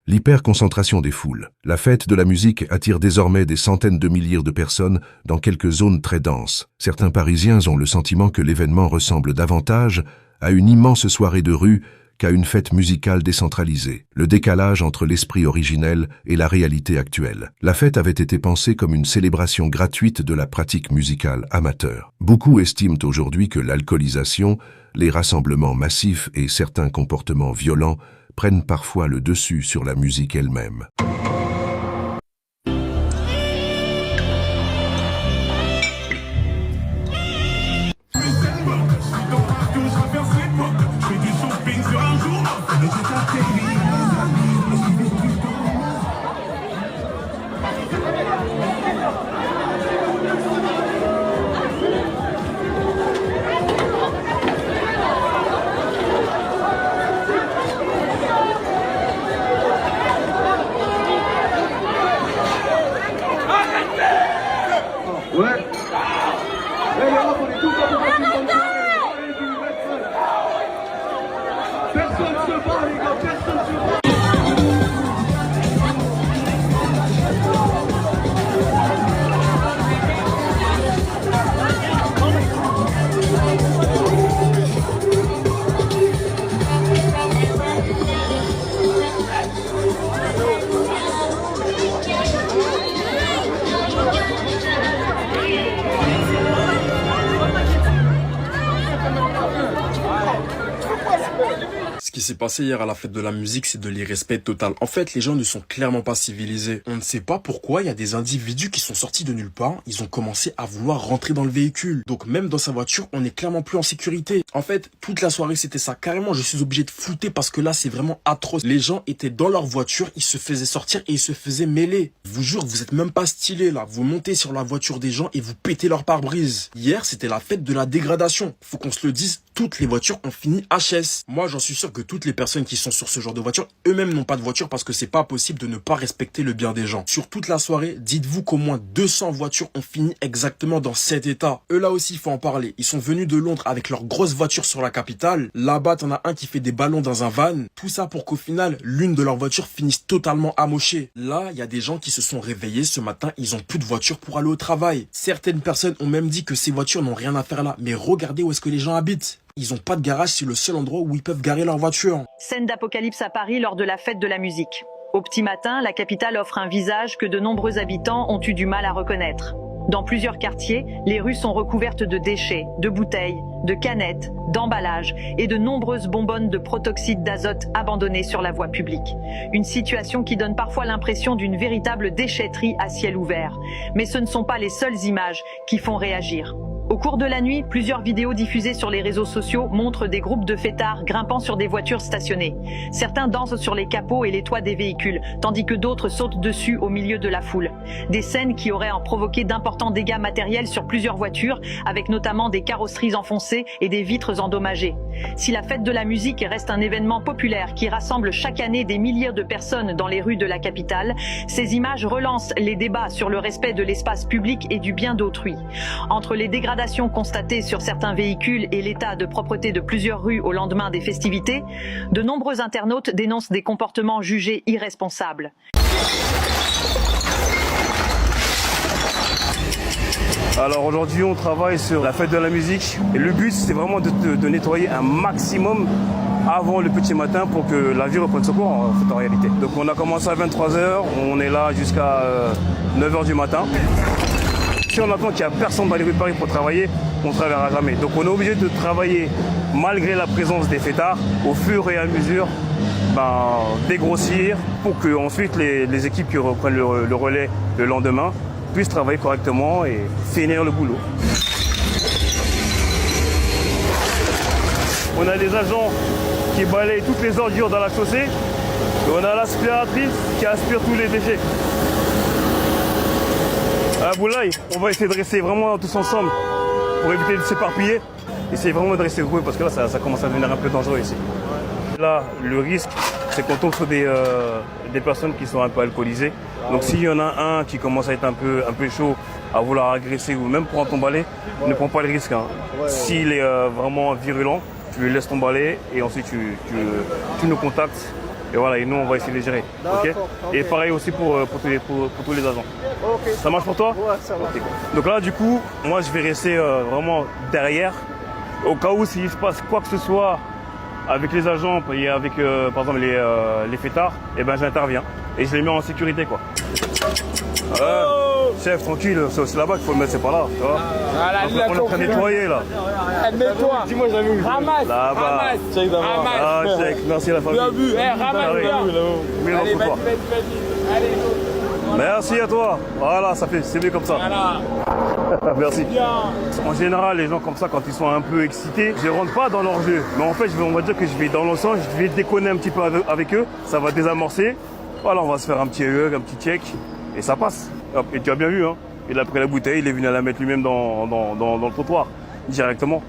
L'hyperconcentration des foules. La fête de la musique attire désormais des centaines de milliers de personnes dans quelques zones très denses. Certains Parisiens ont le sentiment que l'événement ressemble davantage à une immense soirée de rue qu'à une fête musicale décentralisée. Le décalage entre l'esprit originel et la réalité actuelle. La fête avait été pensée comme une célébration gratuite de la pratique musicale amateur. Beaucoup estiment aujourd'hui que l'alcoolisation, les rassemblements massifs et certains comportements violents prennent parfois le dessus sur la musique elle-même. Ce qui s'est passé hier à la fête de la musique, c'est de l'irrespect total. En fait, les gens ne sont clairement pas civilisés. On ne sait pas pourquoi il y a des individus qui sont sortis de nulle part. Ils ont commencé à vouloir rentrer dans le véhicule. Donc même dans sa voiture, on n'est clairement plus en sécurité. En fait, toute la soirée, c'était ça. Carrément, je suis obligé de flouter parce que là, c'est vraiment atroce. Les gens étaient dans leur voiture, ils se faisaient sortir et ils se faisaient mêler. Je vous jure, vous êtes même pas stylés là. Vous montez sur la voiture des gens et vous pétez leur pare-brise. Hier, c'était la fête de la dégradation. Faut qu'on se le dise, toutes les voitures ont fini HS. Moi, j'en suis sûr que toutes les personnes qui sont sur ce genre de voiture, eux-mêmes n'ont pas de voiture parce que c'est pas possible de ne pas respecter le bien des gens. Sur toute la soirée, dites-vous qu'au moins 200 voitures ont fini exactement dans cet état. Eux là aussi, il faut en parler. Ils sont venus de Londres avec leur grosse voiture sur la capitale. Là-bas, t'en as un qui fait des ballons dans un van. Tout ça pour qu'au final, l'une de leurs voitures finisse totalement amochée. Là, il y a des gens qui se sont réveillés ce matin, ils ont plus de voiture pour aller au travail. Certaines personnes ont même dit que ces voitures n'ont rien à faire là. Mais regardez où est-ce que les gens habitent. Ils n'ont pas de garage, c'est le seul endroit où ils peuvent garer leur voiture. Scène d'apocalypse à Paris lors de la fête de la musique. Au petit matin, la capitale offre un visage que de nombreux habitants ont eu du mal à reconnaître. Dans plusieurs quartiers, les rues sont recouvertes de déchets, de bouteilles, de canettes, d'emballages et de nombreuses bonbonnes de protoxyde d'azote abandonnées sur la voie publique. Une situation qui donne parfois l'impression d'une véritable déchetterie à ciel ouvert. Mais ce ne sont pas les seules images qui font réagir. Au cours de la nuit, plusieurs vidéos diffusées sur les réseaux sociaux montrent des groupes de fêtards grimpant sur des voitures stationnées. Certains dansent sur les capots et les toits des véhicules, tandis que d'autres sautent dessus au milieu de la foule. Des scènes qui auraient en provoqué d'importants dégâts matériels sur plusieurs voitures, avec notamment des carrosseries enfoncées et des vitres endommagées. Si la fête de la musique reste un événement populaire qui rassemble chaque année des milliers de personnes dans les rues de la capitale, ces images relancent les débats sur le respect de l'espace public et du bien d'autrui. Entre les dégradations constatées sur certains véhicules et l'état de propreté de plusieurs rues au lendemain des festivités, de nombreux internautes dénoncent des comportements jugés irresponsables. Alors aujourd'hui on travaille sur la fête de la musique et le but c'est vraiment de nettoyer un maximum avant le petit matin pour que la vie reprenne son cours en réalité. Donc on a commencé à 23h, on est là jusqu'à 9h du matin. Si on attend qu'il n'y a personne dans les rues de Paris pour travailler, on ne travaillera jamais. Donc on est obligé de travailler malgré la présence des fêtards au fur et à mesure dégrossir pour que ensuite les équipes qui reprennent le relais le lendemain puissent travailler correctement et finir le boulot. On a des agents qui balayent toutes les ordures dans la chaussée et on a l'aspiratrice qui aspire tous les déchets. À Boulaye, on va essayer de rester vraiment tous ensemble pour éviter de s'éparpiller. Essayer vraiment de rester groupés parce que là ça commence à devenir un peu dangereux ici. Là, le risque, c'est qu'on tombe sur des personnes qui sont un peu alcoolisées. Donc s'il y en a un qui commence à être un peu chaud, à vouloir agresser ou même prendre ton balai, ne prends pas le risque. Hein. S'il est vraiment virulent, tu lui laisses ton balai et ensuite tu nous contactes Et voilà, et nous, on va essayer de les gérer. Ok. Et pareil aussi pour tous les agents. Ok. Ça marche pour toi? Ouais, ça va. Ok. Donc là, du coup, moi, je vais rester vraiment derrière. Au cas où, s'il se passe quoi que ce soit avec les agents et avec, par exemple, les fêtards, eh ben, j'interviens. Et je les mets en sécurité, quoi. Chef, tranquille, c'est aussi là-bas qu'il faut le mettre, c'est pas là. Tu vois. Voilà, on est en train de nettoyer, là. Nettoie. Dis-moi, j'avais vu. Ramasse. Là-bas. Ramasse. Check d'abord. Ah, check. Merci à la famille. Bien vu. Ramasse bien. Oui, non, Allez, pour toi. vas-y. Allez, go. Merci à toi. Voilà, ça fait, c'est mieux comme ça. Voilà. Merci. Bien. En général, les gens comme ça, quand ils sont un peu excités, je rentre pas dans leur jeu. Mais en fait, on va dire que je vais dans l'ensemble, je vais déconner un petit peu avec eux. Ça va désamorcer. Voilà, on va se faire un petit hug, un petit check. Et ça passe. Hop, et tu as bien vu, hein. Il a pris la bouteille, il est venu à la mettre lui-même dans le trottoir, directement.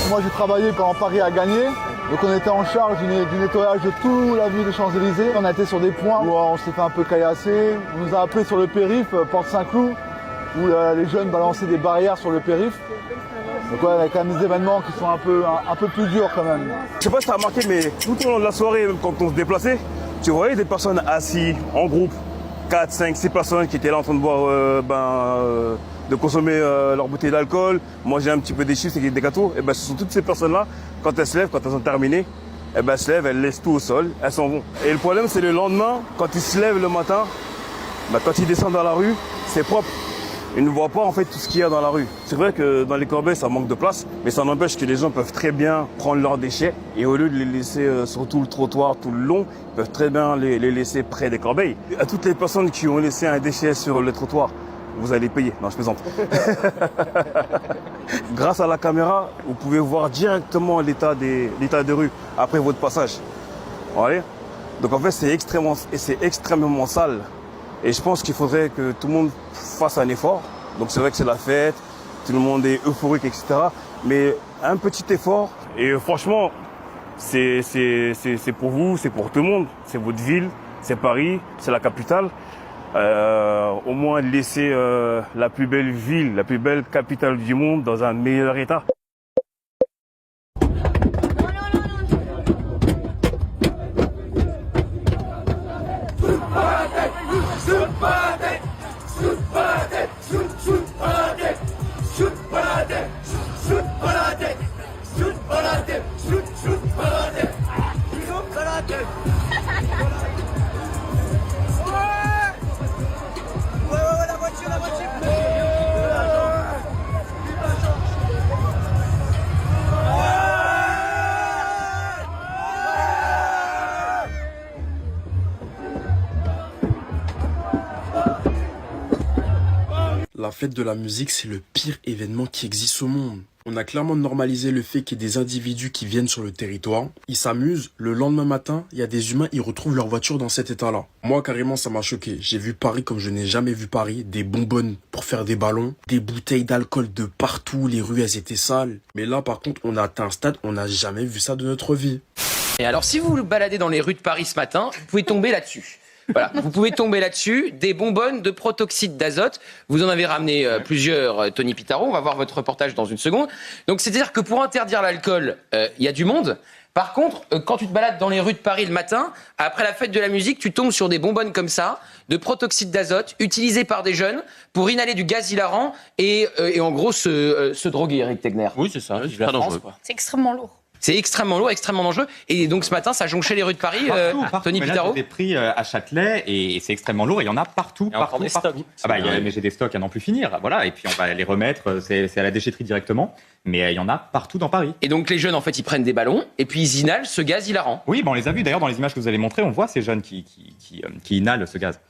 Moi j'ai travaillé quand Paris a gagné, donc on était en charge du nettoyage de toute la ville des Champs-Élysées. On a été sur des points où on s'est fait un peu caillasser. On nous a appelé sur le périph', Porte Saint-Cloud, où les jeunes balançaient des barrières sur le périph'. Donc ouais, il y a quand même des événements qui sont un peu plus durs quand même. Je sais pas si tu as remarqué, mais tout au long de la soirée, même quand on se déplaçait, tu voyais des personnes assises en groupe. 4, 5, 6 personnes qui étaient là en train de boire, de consommer leur bouteille d'alcool, manger un petit peu des chips et des gâteaux. Et ben, ce sont toutes ces personnes-là, quand elles se lèvent, quand elles ont terminé, et ben, elles se lèvent, elles laissent tout au sol, elles s'en vont. Et le problème, c'est le lendemain, quand ils se lèvent le matin, ben, quand ils descendent dans la rue, c'est propre. Ils ne voient pas en fait tout ce qu'il y a dans la rue. C'est vrai que dans les corbeilles, ça manque de place, mais ça n'empêche que les gens peuvent très bien prendre leurs déchets et au lieu de les laisser sur tout le trottoir, tout le long, ils peuvent très bien les laisser près des corbeilles. À toutes les personnes qui ont laissé un déchet sur le trottoir, vous allez payer. Non, je plaisante. Grâce à la caméra, vous pouvez voir directement l'état de rue après votre passage. Vous voyez ? Donc en fait, c'est extrêmement sale. Et je pense qu'il faudrait que tout le monde fasse un effort. Donc c'est vrai que c'est la fête, tout le monde est euphorique, etc. Mais un petit effort. Et franchement, c'est pour vous, c'est pour tout le monde. C'est votre ville, c'est Paris, c'est la capitale. Au moins laisser la plus belle ville, la plus belle capitale du monde dans un meilleur état. La fête de la musique, c'est le pire événement qui existe au monde. On a clairement normalisé le fait qu'il y ait des individus qui viennent sur le territoire, ils s'amusent, le lendemain matin, il y a des humains, ils retrouvent leur voiture dans cet état-là. Moi, carrément, ça m'a choqué. J'ai vu Paris comme je n'ai jamais vu Paris, des bonbonnes pour faire des ballons, des bouteilles d'alcool de partout, les rues, elles étaient sales. Mais là, par contre, on a atteint un stade, on n'a jamais vu ça de notre vie. Et alors, si vous vous baladez dans les rues de Paris ce matin, vous pouvez tomber là-dessus. Voilà, vous pouvez tomber là-dessus, des bonbonnes de protoxyde d'azote. Vous en avez ramené plusieurs, Tony Pitaro. On va voir votre reportage dans une seconde. Donc, c'est-à-dire que pour interdire l'alcool, il y a du monde. Par contre, quand tu te balades dans les rues de Paris le matin, après la fête de la musique, tu tombes sur des bonbonnes comme ça, de protoxyde d'azote, utilisées par des jeunes pour inhaler du gaz hilarant et en gros se droguer, Eric Tegner. Oui, c'est ça. C'est très dangereux. C'est extrêmement lourd. C'est extrêmement lourd, extrêmement dangereux. Et donc ce matin, ça jonchait les rues de Paris, Partout. Tony Mais là, Pitaro. j'ai des prix à Châtelet et c'est extrêmement lourd. Il y en a partout, partout. Ah bah, mais j'ai des stocks à n'en plus finir. Voilà. Et puis on va les remettre. C'est à la déchetterie directement. Mais il y en a partout dans Paris. Et donc les jeunes, en fait, ils prennent des ballons et puis ils inhalent ce gaz hilarant. Oui, on les a vus d'ailleurs dans les images que vous avez montrées. On voit ces jeunes qui inhalent ce gaz.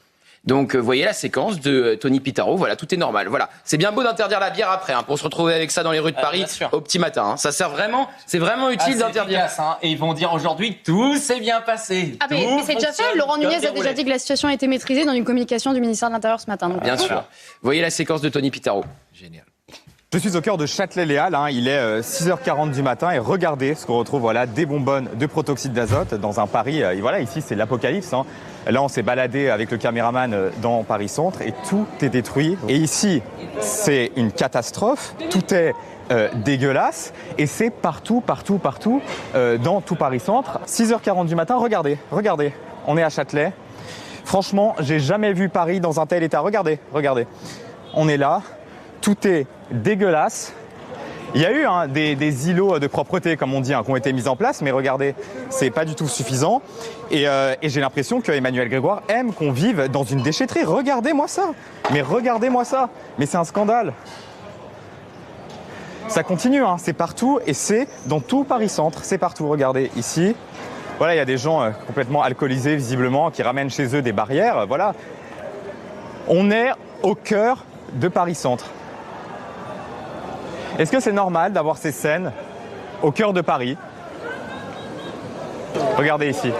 Donc, vous voyez la séquence de Tony Pitaro. Voilà, tout est normal. Voilà, c'est bien beau d'interdire la bière après, pour se retrouver avec ça dans les rues de Paris au petit matin. Ça sert vraiment, c'est vraiment utile d'interdire. Efficace, Et ils vont dire aujourd'hui que tout s'est bien passé. Ah mais c'est déjà fait. Laurent Nunez a déjà dit que la situation a été maîtrisée dans une communication du ministère de l'Intérieur ce matin. Donc, bien sûr. Vous voyez la séquence de Tony Pitaro. Génial. Je suis au cœur de Châtelet-Léal, il est 6h40 du matin et regardez ce qu'on retrouve, des bonbonnes de protoxyde d'azote dans un Paris, ici c'est l'apocalypse. Là on s'est baladé avec le caméraman dans Paris Centre et tout est détruit. Et ici c'est une catastrophe, tout est dégueulasse. Et c'est partout, dans tout Paris-Centre. 6h40 du matin, regardez. On est à Châtelet. Franchement, j'ai jamais vu Paris dans un tel état. Regardez. On est là. Tout est dégueulasse. Il y a eu des îlots de propreté, comme on dit, qui ont été mis en place, mais regardez, c'est pas du tout suffisant. Et j'ai l'impression que Emmanuel Grégoire aime qu'on vive dans une déchetterie. Regardez-moi ça. Mais c'est un scandale. Ça continue, c'est partout et c'est dans tout Paris-Centre. C'est partout, regardez, ici. Voilà, il y a des gens complètement alcoolisés, visiblement, qui ramènent chez eux des barrières. Voilà. On est au cœur de Paris-Centre. Est-ce que c'est normal d'avoir ces scènes au cœur de Paris? Regardez ici.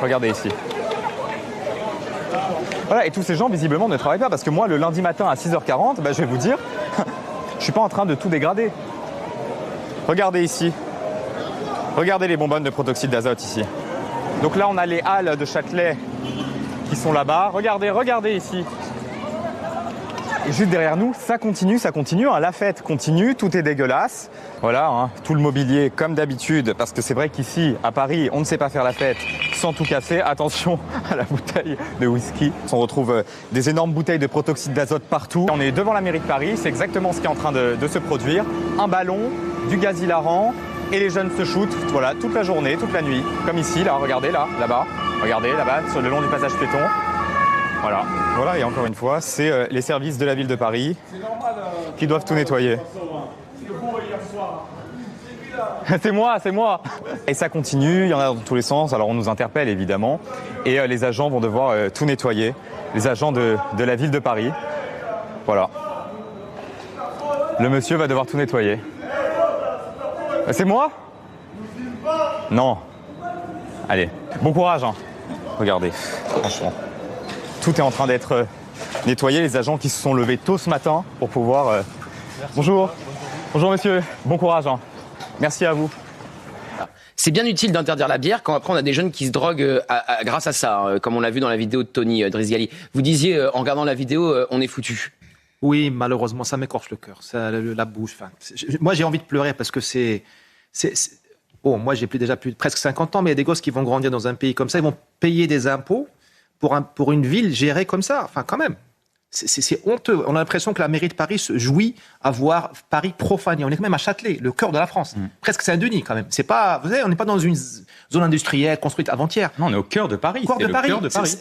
Voilà, et tous ces gens, visiblement, ne travaillent pas. Parce que moi, le lundi matin à 6h40, je vais vous dire, je suis pas en train de tout dégrader. Regardez ici. Regardez les bonbonnes de protoxyde d'azote ici. Donc là, on a les halles de Châtelet qui sont là-bas. Regardez ici. Et juste derrière nous, ça continue. La fête continue, tout est dégueulasse. Voilà, tout le mobilier comme d'habitude, parce que c'est vrai qu'ici, à Paris, on ne sait pas faire la fête sans tout casser. Attention à la bouteille de whisky. On retrouve des énormes bouteilles de protoxyde d'azote partout. On est devant la mairie de Paris, c'est exactement ce qui est en train de se produire. Un ballon, du gaz hilarant, et les jeunes se shootent, voilà, toute la journée, toute la nuit. Comme ici, là, regardez, là-bas. Regardez, là-bas, sur le long du passage piéton. Voilà, et encore une fois, c'est les services de la ville de Paris qui doivent tout nettoyer. C'est moi. Et ça continue, il y en a dans tous les sens, alors on nous interpelle évidemment, et les agents vont devoir tout nettoyer, les agents de la ville de Paris. Voilà. Le monsieur va devoir tout nettoyer. C'est moi? Non. Allez, bon courage. Regardez, franchement. Tout est en train d'être nettoyé. Les agents qui se sont levés tôt ce matin pour pouvoir... Bonjour monsieur, bon courage. Merci à vous. C'est bien utile d'interdire la bière quand après on a des jeunes qui se droguent grâce à ça, comme on l'a vu dans la vidéo de Tony Drisgali. Vous disiez, en regardant la vidéo, on est foutu. Oui, malheureusement, ça m'écorche le cœur, la bouche. Moi, j'ai envie de pleurer parce que Bon, moi, j'ai déjà plus presque 50 ans, mais il y a des gosses qui vont grandir dans un pays comme ça, ils vont payer des impôts pour une ville gérée comme ça. Enfin, quand même, c'est honteux. On a l'impression que la mairie de Paris se jouit à voir Paris profané. On est quand même à Châtelet, le cœur de la France. Presque Saint-Denis, quand même. C'est pas, vous savez, on n'est pas dans une zone industrielle construite avant-hier. Non, on est au cœur de Paris. Cœur de Paris.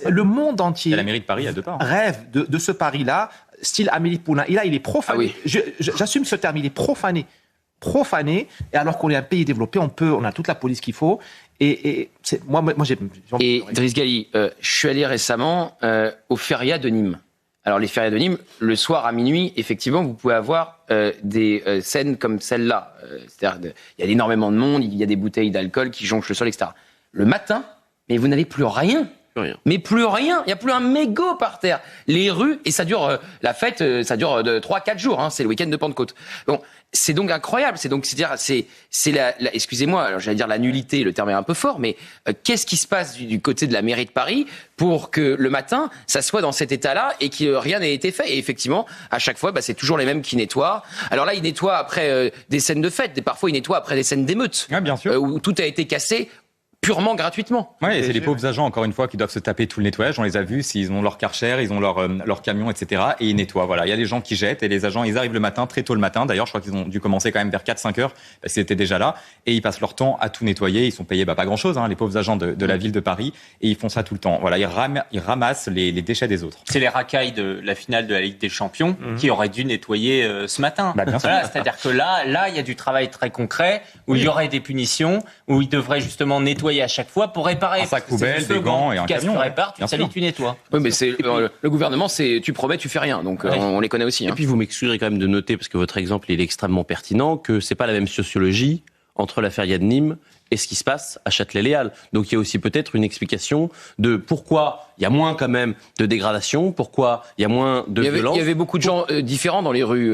Le monde entier. Et la mairie de Paris a deux parts. Rêve de ce Paris-là, style Amélie Poulain. Et là, il est profané. Ah oui. J'assume ce terme, il est profané. Et alors qu'on est un pays développé, on a toute la police qu'il faut. Et moi j'ai envie de pleurer. Driss Ghali, je suis allé récemment aux férias de Nîmes. Alors les férias de Nîmes, le soir à minuit, effectivement, vous pouvez avoir des scènes comme celle-là. C'est-à-dire, il y a énormément de monde, il y a des bouteilles d'alcool qui jonchent le sol, etc. Le matin, mais vous n'avez plus rien. Mais plus rien, il n'y a plus un mégot par terre. Les rues, et ça dure, la fête, ça dure 3-4 jours, c'est le week-end de Pentecôte. Bon, c'est donc incroyable, c'est excusez-moi, alors j'allais dire la nullité, le terme est un peu fort, mais qu'est-ce qui se passe du côté de la mairie de Paris pour que le matin, ça soit dans cet état-là et que rien n'ait été fait? Et effectivement, à chaque fois, c'est toujours les mêmes qui nettoient. Alors là, ils nettoient après des scènes de fête, et parfois ils nettoient après des scènes d'émeutes, bien sûr. Où tout a été cassé purement gratuitement. Ouais, et c'est les pauvres agents, encore une fois, qui doivent se taper tout le nettoyage. On les a vus, s'ils ont leur Karcher, ils ont leur camion, etc. Et ils nettoient. Voilà, il y a des gens qui jettent et les agents, ils arrivent le matin, très tôt le matin. D'ailleurs, je crois qu'ils ont dû commencer quand même vers 4-5 heures, parce qu'ils étaient déjà là. Et ils passent leur temps à tout nettoyer. Ils sont payés pas grand-chose, les pauvres agents de la ville de Paris. Et ils font ça tout le temps. Voilà, ils ramassent les déchets des autres. C'est les racailles de la finale de la Ligue des Champions qui auraient dû nettoyer ce matin. Bien sûr. Voilà, c'est-à-dire que là, il y a du travail très concret, où il y aurait des punitions, où ils devraient justement nettoyer à chaque fois pour réparer. Un sac poubelle, des gants et un camion. Tu répares, tu salis, tu nettoies. Oui, mais le gouvernement, tu promets, tu fais rien. Donc on les connaît aussi. Et puis vous m'excuserez quand même de noter, parce que votre exemple il est extrêmement pertinent, que c'est pas la même sociologie entre la feria de Nîmes et ce qui se passe à Châtelet-Les-Halles. Donc il y a aussi peut-être une explication de pourquoi il y a moins quand même de dégradation, pourquoi il y a moins de violence. Il y avait beaucoup de gens différents dans les rues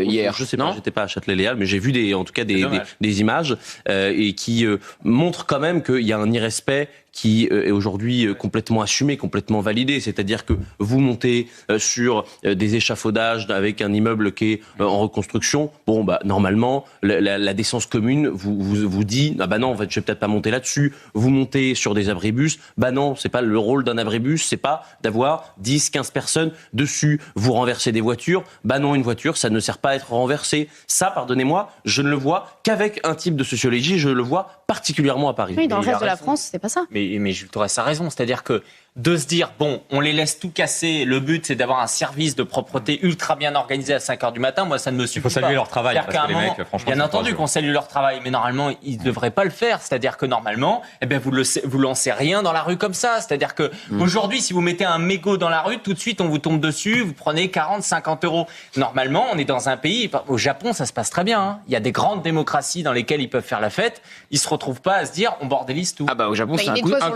hier. Je sais pas, j'étais pas à Châtelet-Les-Halles, mais j'ai vu des images et qui montrent quand même qu'il y a un irrespect qui est aujourd'hui complètement assumé, complètement validé. C'est-à-dire que vous montez sur des échafaudages avec un immeuble qui est en reconstruction. Bon, bah normalement, la décence commune vous dit ah bah non, en fait, je vais peut-être pas monter là-dessus. Vous montez sur des abribus. Bah non, c'est pas le rôle d'un abribus, c'est pas d'avoir 10, 15 personnes dessus. Vous renversez des voitures. Bah non, une voiture, ça ne sert pas à être renversée. Ça, pardonnez-moi, je ne le vois qu'avec un type de sociologie. Je le vois particulièrement à Paris. Oui, dans le reste de la France, c'est pas ça. Mais Jules Torres a raison, c'est-à-dire que de se dire, bon, on les laisse tout casser, le but c'est d'avoir un service de propreté ultra bien organisé à 5h du matin, moi ça ne me suffit pas. Il faut saluer leur travail, parce que les mecs, franchement, bien entendu qu'on salue leur travail, mais normalement ils ne devraient pas le faire, c'est-à-dire que normalement, eh bien, vous lancez rien dans la rue comme ça, c'est-à-dire que aujourd'hui si vous mettez un mégot dans la rue, tout de suite on vous tombe dessus, vous prenez 40, 50 €. Normalement on est dans un pays, au Japon ça se passe très bien, hein. Il y a des grandes démocraties dans lesquelles ils peuvent faire la fête, ils se retrouvent pas à se dire on bordélise tout. Ah bah au Japon c'est un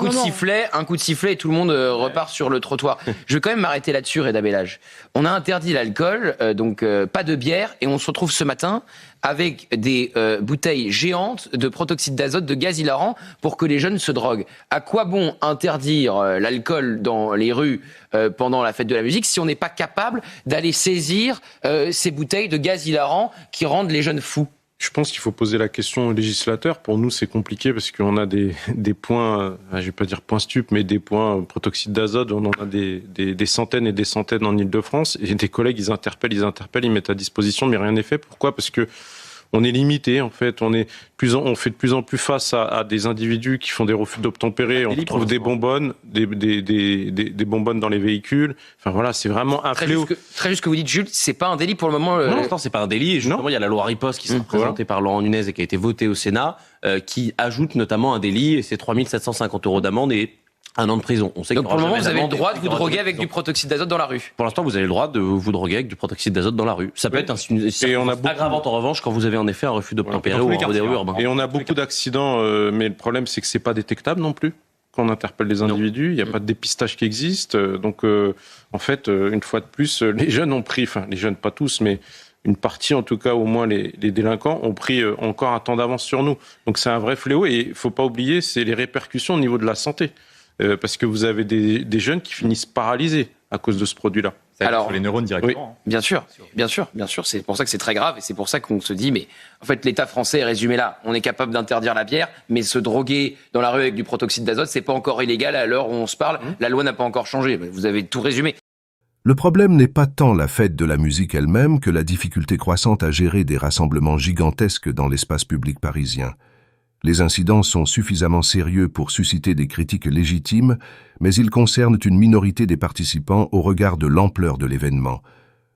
coup de sifflet et tout le monde repart sur le trottoir. Je vais quand même m'arrêter là-dessus, Reda Bellage. On a interdit l'alcool, donc pas de bière, et on se retrouve ce matin avec des bouteilles géantes de protoxyde d'azote, de gaz hilarant, pour que les jeunes se droguent. À quoi bon interdire l'alcool dans les rues pendant la fête de la musique si on n'est pas capable d'aller saisir ces bouteilles de gaz hilarant qui rendent les jeunes fous ? Je pense qu'il faut poser la question au législateur. Pour nous, c'est compliqué parce qu'on a des points, je vais pas dire points stup, mais des points protoxyde d'azote. On en a des centaines et des centaines en Ile-de-France. Et des collègues, ils interpellent, ils mettent à disposition, mais rien n'est fait. Pourquoi ? Parce que on est limité, en fait. On fait de plus en plus face à des individus qui font des refus d'obtempérer. On trouve des bonbonnes, des bonbonnes dans les véhicules. Enfin voilà, c'est vraiment un fléau. Très juste ce que vous dites, Jules, c'est pas un délit pour le moment. Non, c'est pas un délit. Justement, il y a la loi Riposte qui sera présentée par Laurent Nunez et qui a été votée au Sénat, qui ajoute notamment un délit, et c'est 3 750 € d'amende et 1 an de prison. On sait donc pour le moment, vous avez le droit de vous droguer avec du protoxyde d'azote dans la rue. Pour l'instant, vous avez le droit de vous droguer avec du protoxyde d'azote dans la rue. Ça peut être aggravante en revanche quand vous avez en effet un refus d'obtempérer ou en rodéo urbain. Et on a beaucoup d'accidents, mais le problème c'est que c'est pas détectable non plus. Quand on interpelle les individus, il n'y a pas de dépistage qui existe. Donc en fait, une fois de plus, les jeunes ont pris, enfin les jeunes pas tous, mais une partie, en tout cas, au moins les délinquants, ont pris encore un temps d'avance sur nous. Donc c'est un vrai fléau et il faut pas oublier, c'est les répercussions au niveau de la santé. Parce que vous avez des jeunes qui finissent paralysés à cause de ce produit-là. Alors, sur les neurones directement. Oui, bien sûr. C'est pour ça que c'est très grave et c'est pour ça qu'on se dit, mais en fait, l'État français est résumé là. On est capable d'interdire la bière, mais se droguer dans la rue avec du protoxyde d'azote, c'est pas encore illégal à l'heure où on se parle. La loi n'a pas encore changé. Vous avez tout résumé. Le problème n'est pas tant la fête de la musique elle-même que la difficulté croissante à gérer des rassemblements gigantesques dans l'espace public parisien. Les incidents sont suffisamment sérieux pour susciter des critiques légitimes, mais ils concernent une minorité des participants au regard de l'ampleur de l'événement.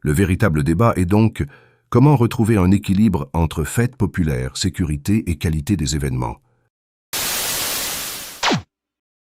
Le véritable débat est donc comment retrouver un équilibre entre fête populaire, sécurité et qualité des événements.